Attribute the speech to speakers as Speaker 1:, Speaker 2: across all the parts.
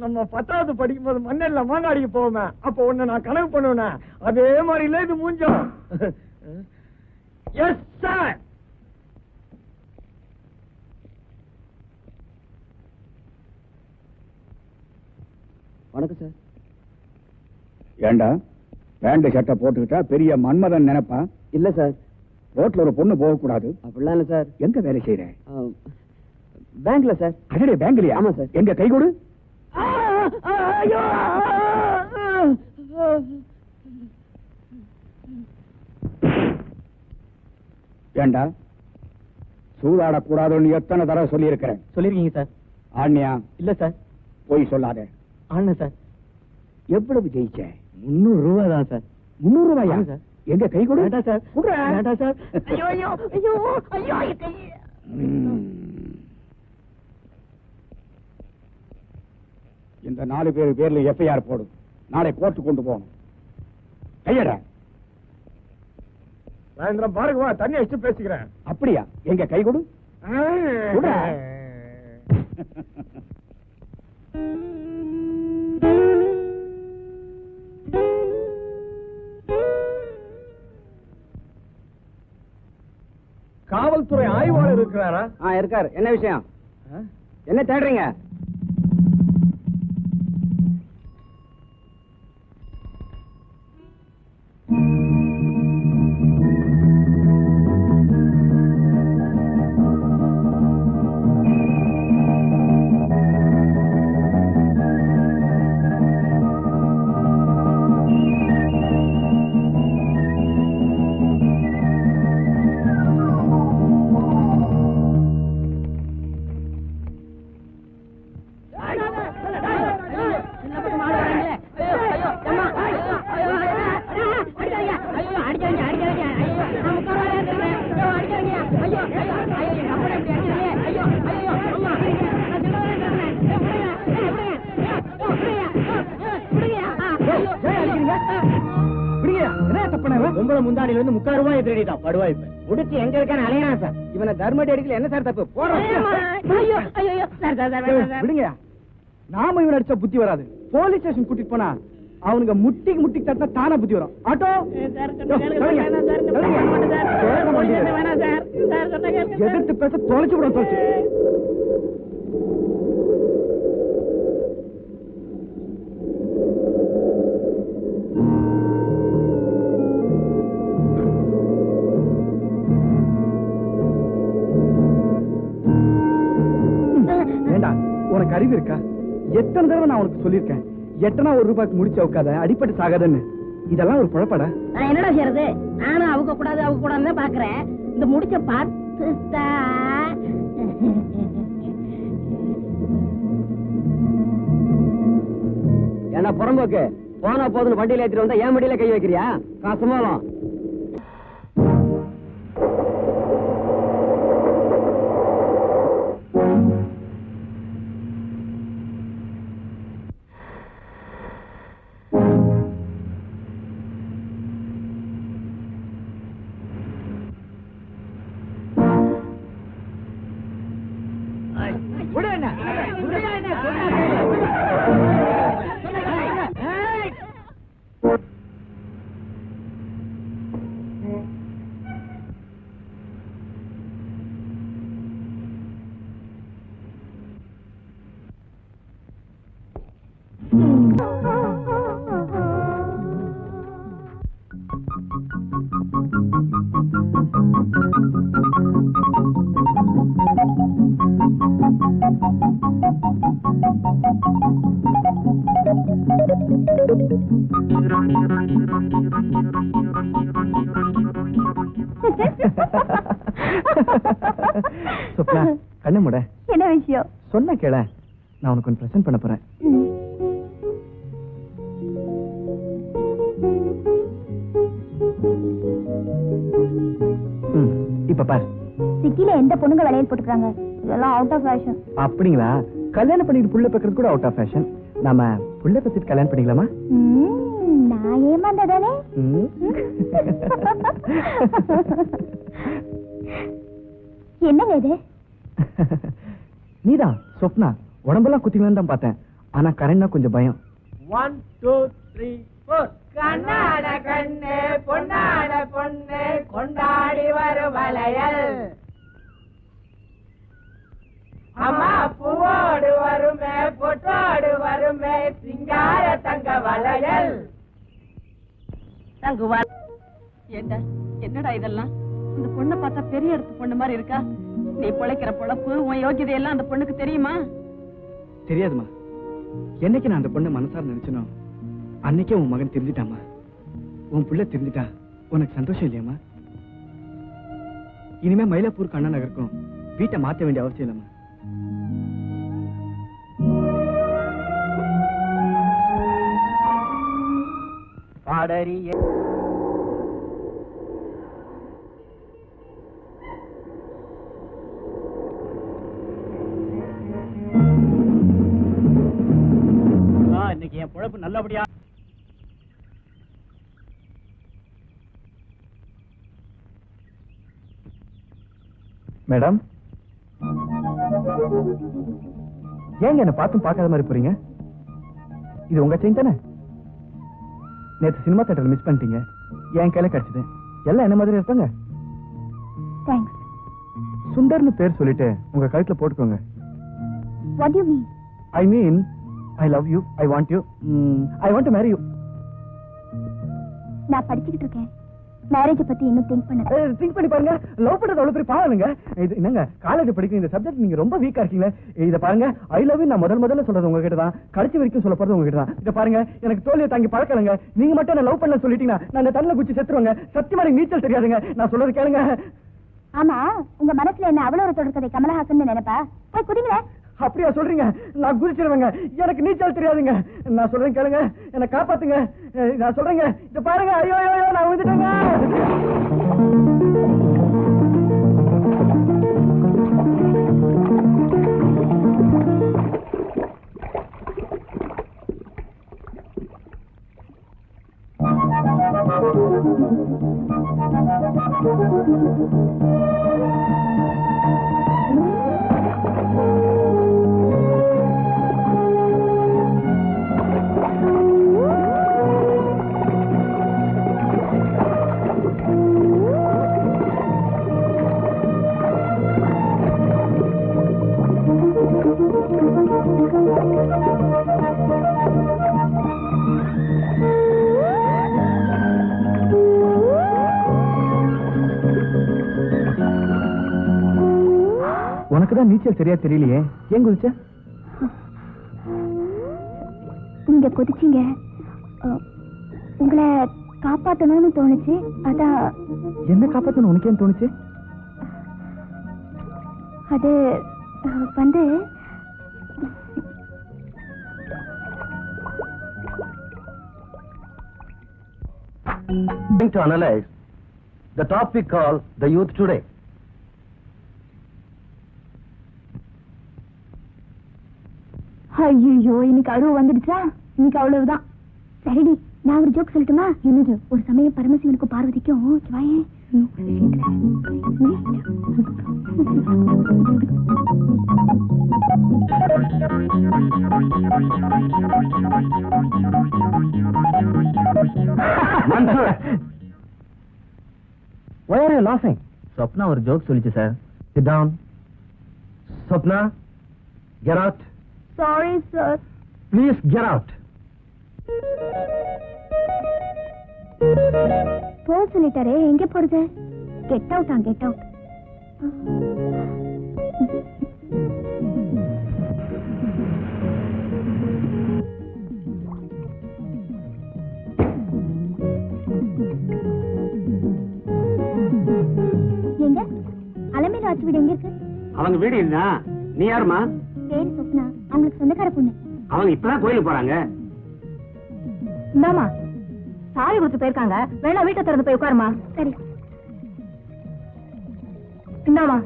Speaker 1: நம்ம 10வது படிக்கும் போது மண்ணெல்ல மாங்காடிக்கு போவோமே, அப்போ ஒண்ணு நான் கனவு பண்ணுவேன். அதே மாதிரி இல்ல இது மூஞ்சம். Yes sir.
Speaker 2: வணக்கம் சார்.
Speaker 3: ஏண்டா பேண்ட் ஷர்ட்டை போட்டுக்கிட்டா பெரிய மன்மதன் நினைப்பா?
Speaker 2: இல்ல சார்.
Speaker 3: ரோட்ல ஒரு பொண்ணு போக கூடாது
Speaker 2: அப்படிலாம் இல்ல சார்.
Speaker 3: எங்க வேலை செய்யற?
Speaker 2: பேங்க்ல சார்.
Speaker 3: அடடே பேங்க்லயா?
Speaker 2: ஆமா சார்.
Speaker 3: எங்க கை கொடு. ஏண்டா சூதாடக்கூடாதுன்னு எத்தனை தடவை சொல்லி இருக்கிறேன்?
Speaker 2: சொல்லிருக்கீங்க சார்.
Speaker 3: ஆண்யா?
Speaker 2: இல்ல சார்.
Speaker 3: போய் சொல்லாத.
Speaker 2: ஆனா சார்.
Speaker 3: எவ்வளவு ஜெயிச்ச?
Speaker 2: 300 ரூபாய் தான் சார்.
Speaker 3: 300 ரூபாயா?
Speaker 2: சார்.
Speaker 3: எங்க கை கொடு.
Speaker 2: வேண்டாம் சார். வேண்டாம் சார்.
Speaker 1: ஐயோ ஐயோ ஐயோ ஐயோ கை.
Speaker 3: இந்த 4 பேர் பேர்ல எஃப்ஐஆர் போடு. நாளை கோர்ட்டு கொண்டு போகணும். கையடா.
Speaker 1: சாயந்திரம் பாருங்க, வா தண்ணி வச்சு பேசிக்கிறேன்.
Speaker 3: அப்படியா? எங்க கை கொடு.
Speaker 1: காவல்துறை ஆய்வாளர் இருக்கிறாரா?
Speaker 2: இருக்காரு. என்ன விஷயம்? என்ன தேடுறீங்க?
Speaker 1: உங்களை முந்தாடியில இருந்து 3 ரூபாய் திருடிட்டான் படுவாய்.
Speaker 2: முடிச்சு எங்க இருக்கான்னு அலையறான் சார். இவனை தர்மடி அடிக்கல. என்ன சார் தப்பு?
Speaker 1: விடுங்க. நாம இவன் அடிச்சா புத்தி வராது. போலீஸ் ஸ்டேஷன் கூட்டிட்டு போனா அவனுக்கு முட்டிக்கு தட்டினா தானா புத்தி வரும். ஆட்டோ எதிர்த்து பேச தொலைச்சு விடும். தொலைச்சு உனக்கு அறிவு இருக்கா? எத்தனை தடவை நான் உனக்கு சொல்லிருக்கேன், எட்டனா 1 ரூபாய்க்கு முடிச்சு உட்காத, அடிப்பட்டு சாகாதன்னு. இதெல்லாம் ஒரு குழப்படா.
Speaker 4: நான் என்னடா செய்யறது? நானும் அவங்க கூடாதுன்னு பாக்குறேன். இந்த முடிச்ச பார்த்துட்டா
Speaker 2: என்ன புறம்போக்கு? போனா போதுன்னு வண்டியில ஏத்திட்டு வந்தா ஏன் மடியில கை வைக்கிறியா? காசமாலும்
Speaker 1: கண்ணு முட.
Speaker 4: என்ன விஷயம்?
Speaker 1: சொன்ன கேள. நான் உனக்கு ஒன்று பிரசன்ட் பண்ண போறேன். இப்ப பாரு.
Speaker 4: சிட்டில எந்த பொண்ணுங்க வளையல் போட்டுக்கிறாங்க? இதெல்லாம் அவுட் ஆஃப் ஃபேஷன்.
Speaker 1: அப்படிங்களா? கல்யாணம் பண்ணிட்டு புள்ள பெக்கிறது கூட அவுட் ஆஃப் ஃபேஷன். நாம புள்ள பத்திட்டு கல்யாணம் பண்ணிக்கலாமா?
Speaker 5: நான் ஏமாந்ததானே? என்னங்க இது?
Speaker 1: நீதான் சொப்னா. உடம்பெல்லாம் குத்திக்கலான்னு தான் பார்த்தேன். ஆனா கரண்ட்னா கொஞ்சம் பயம்.
Speaker 2: 1 2 3 4 கண்ணாட கண்ணு பொன்னாட பொண்ணு கொண்டாடி வரும் வளையல் அம்மா பூவோடு வருமே பொட்டோடு வருமே சிங்கார தங்க வளையல்
Speaker 4: தங்குவா. என்னடா இதெல்லாம்? இந்த பொண்ணை பார்த்தா பெரிய இடத்து பொண்ணு மாதிரி இருக்கா. நீ பிழைக்கிற பொழப்பு உன் யோகிதை எல்லாம் அந்த பொண்ணுக்கு தெரியுமா?
Speaker 1: தெரியாதுமா. என்னைக்கு நான் அந்த பொண்ணை மனசார நினைச்சனோ அன்னைக்கே உன் மகன் தெரிஞ்சிட்டாமா. உன் புள்ள தெரிஞ்சிட்டா உனக்கு சந்தோஷம் இல்லையாமா? இனிமே மயிலாப்பூர் அண்ணா நகருக்கும் வீட்டை மாத்த வேண்டிய அவசியம் இல்லம்மா.
Speaker 2: பாடறி இன்னைக்கு என் பொழப்பு நல்லபடியா.
Speaker 1: மேடம், ஏங்க என்ன பார்த்தும் பார்க்காத மாதிரி போறீங்க? இது உங்க செயின் தானே? நேற்று சினிமா தியேட்டர் மிஸ் பண்ணிட்டீங்க. என் கையில கிடைச்சது. எல்லாம் என்ன மாதிரி இருப்பாங்க.
Speaker 5: தேங்க்ஸ்.
Speaker 1: சுந்தர்னு பேர் சொல்லிட்டு உங்க கழுத்துல போட்டுக்கோங்க.
Speaker 5: What you mean?
Speaker 1: I mean I love you, I want you, I want to marry you.
Speaker 5: நான் படிச்சுக்கிட்டு இருக்கேன். மேரேஜ் பத்தி இன்னும் திங்க் பண்ணல.
Speaker 1: திங்க் பண்ணி பாருங்க. லவ் பண்றது அவ்வளவு பெரிய பாவங்க. இது என்னங்க காலேஜ் படிக்கிற இந்த சப்ஜெக்ட் நீங்க ரொம்ப வீக்கா இருக்கீங்க. இத பாருங்க, ஐ லவ் யூ நான் முதல்ல சொல்றது உங்ககிட்ட தான். கடைசி வரைக்கும் சொல்ல போறது உங்ககிட்ட தான். இத பாருங்க, எனக்கு தோல்வியை தாங்கி பழக்கலங்க. நீங்க மட்டும் என்ன லவ் பண்ண சொல்லிட்டீங்கன்னா நான் இந்த தண்ணில குச்சி செத்துருவேங்க. சத்தியமா எனக்கு நீச்சல் தெரியாதுங்க. நான் சொல்றது கேளுங்க.
Speaker 5: ஆமா, உங்க மனசுல என்ன அவ்வளவு ஒரு தொடர்கதை கமலஹாசன் நினைப்பா? போய் குதிங்களே.
Speaker 1: அப்படியா சொல்றீங்க? நான் குதிச்சிருவேங்க. எனக்கு நீச்சல் தெரியாதுங்க. நான் சொல்றேன் கேளுங்க. என்ன காப்பாத்துங்க. நான் சொல்றேங்க. இத பாருங்க. ஐயோ ஐயோ நான் விழுந்துட்டேங்க. உனக்குதான் நீச்சல் சரியா தெரியலையே, ஏன் குதிச்ச?
Speaker 5: நீங்க குதிச்சீங்க, உங்களை காப்பாத்தணும்னு தோணுச்சு. அதான்.
Speaker 1: என்ன காப்பாத்தணும் உனக்கு ஏன் தோணுச்சு?
Speaker 5: அது வந்து
Speaker 6: To analyze the topic called the youth today.
Speaker 5: ஐயோ, இன்னைக்கு அழுவ வந்துடுச்சா? இன்னைக்கு அவ்வளவுதான். சரிடி, நான் ஒரு ஜோக் சொல்லட்டுமா? என்னது? ஒரு சமயம் பரமசிவனுக்கும் பார்வதிக்கும்
Speaker 6: Why are you laughing? Swapna ஒரு ஜோக் சொல்லிச்சு sir. Sit down. Swapna, get out.
Speaker 5: Sorry sir.
Speaker 6: Please get out.
Speaker 5: போக சொல்லிட்டாரே, எங்க போறது? Get out. Get out. எங்க அலமேலு ஆச்சு வீடு எங்க இருக்கு?
Speaker 2: அவங்க வீடு இல்ல. நீ யாருமா?
Speaker 5: பேரு சொப்னா. அவங்களுக்கு சொந்தக்கார பொண்ணு.
Speaker 2: அவங்க இப்பதான் கோயிலுக்கு போறாங்க.
Speaker 5: இந்தாமா, சாவி கொடுத்து போயிருக்காங்க. வேணா வீட்டை திறந்து போய் உட்காருமா. சரி. இந்தாமா.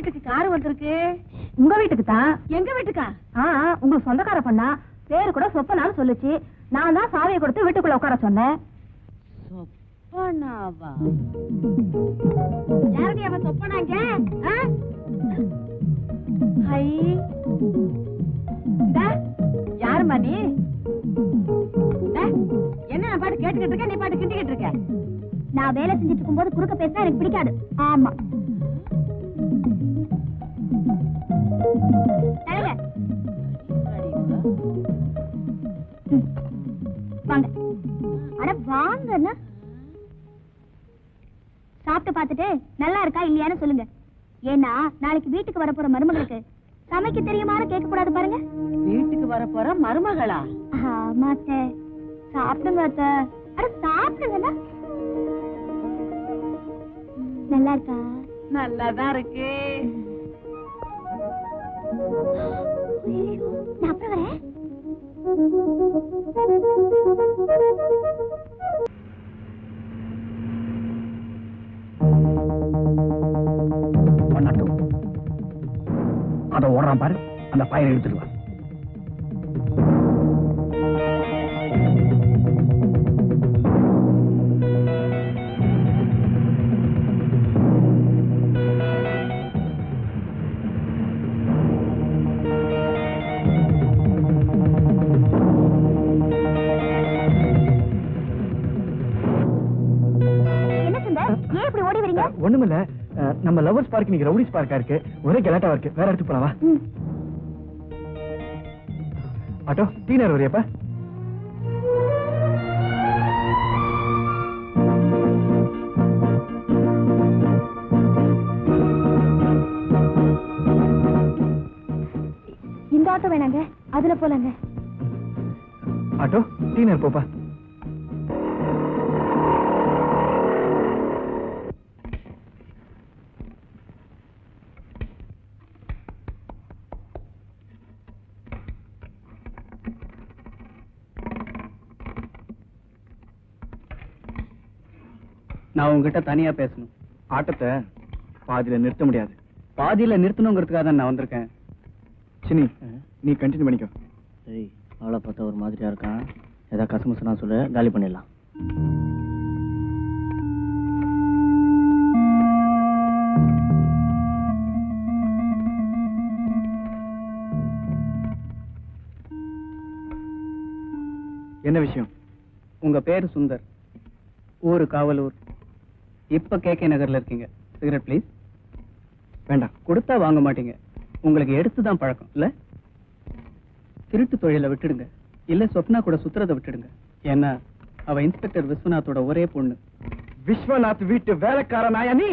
Speaker 4: வீட்டுக்கு கார் வந்திருக்கு.
Speaker 5: உங்க வீட்டுக்கு தான்.
Speaker 4: எங்க வீட்டுக்கா?
Speaker 5: உங்களுக்கு சொந்தக்கார பண்ணா பேரு கூட சொப்பனான்னு சொல்லுச்சு. நான் தான் சாவியை கொடுத்து வீட்டுக்குள்ள உட்கார சொன்னேன்.
Speaker 4: சொப்பனாவா? யாரடி அவன் சொப்பனாங்க? ஹை, யாருமா நீ? என்ன நான் பாட்டு கேட்டுக்கிட்டு இருக்க, நீ பாட்டு கிண்டிக்கிட்டு இருக்க?
Speaker 5: நான் வேலை செஞ்சுட்டு இருக்கும்போது குறுக்க பேசினா எனக்கு பிடிக்காது. ஆமா, வாங்க. அட வாங்க. சாப்பிட்டு பார்த்துட்டு நல்லா இருக்கா இல்லையான்னு சொல்லுங்க. ஏன்னா நாளைக்கு வீட்டுக்கு வரப்போற மருமகளுக்கு சமைக்க தெரியுமான்னு கேட்க கூடாது பாருங்க.
Speaker 4: வீட்டுக்கு வரப்போற மருமகளா?
Speaker 5: ஆமாத்த, சாப்பிடுங்க அத்த. அட சாப்பிடுங்க. நல்லா இருக்கா?
Speaker 4: நல்லாதான் இருக்கு.
Speaker 5: நான் அப்புறம் வரேன்.
Speaker 3: அத ஓடுறான் பாரு, அந்த பையனை எடுத்துடுவான்.
Speaker 1: ஒண்ணுமில்ல, நம்ம லவர்ஸ் பார்க் இன்னைக்கு ரவுடிஸ் பார்க்கா இருக்கு. ஒரே கலாட்டாவா இருக்கு. வேற இடத்துக்கு போலாவா? ஆட்டோ டீ நேரம் வரையப்ப.
Speaker 5: இந்த ஆட்டோ வேணாங்க, அதுல போலாங்க.
Speaker 1: ஆட்டோ டீ நேரம் போப்பா.
Speaker 2: நான் உங்ககிட்ட தனியா பேசணும்.
Speaker 1: ஆட்டத்தை பாதியில நிறுத்த முடியாது.
Speaker 2: பாதியில நிறுத்தணுங்கிறதுக்காக தான் நான் வந்திருக்கேன்.
Speaker 1: சினி, நீ கண்டினியூ பண்ணிக்கோ.
Speaker 6: அவளை பார்த்தா ஒரு மாதிரியா இருக்கான். ஏதாவது கசமுசனா சொல்லு, காலி பண்ணிடலாம்.
Speaker 1: என்ன விஷயம்?
Speaker 2: உங்க பேரு சுந்தர், ஊரு காவலூர், இப்ப கேகே நகர்ல இருக்கீங்க. Cigarette please.
Speaker 1: வேண்டாம்.
Speaker 2: கொடுத்தா வாங்க மாட்டீங்க. உங்களுக்கு எடுத்துதான் பழக்கம் இல்ல? திருட்டு தொழிலை விட்டுடுங்க. இல்ல சொப்னா கூட சுத்துறதை விட்டுடுங்க. ஏன்னா அவ இன்ஸ்பெக்டர் விஸ்வநாத்தோட ஒரே பொண்ணு.
Speaker 1: விஸ்வநாத் வீட்டு வேலைக்காரனாயா நீ?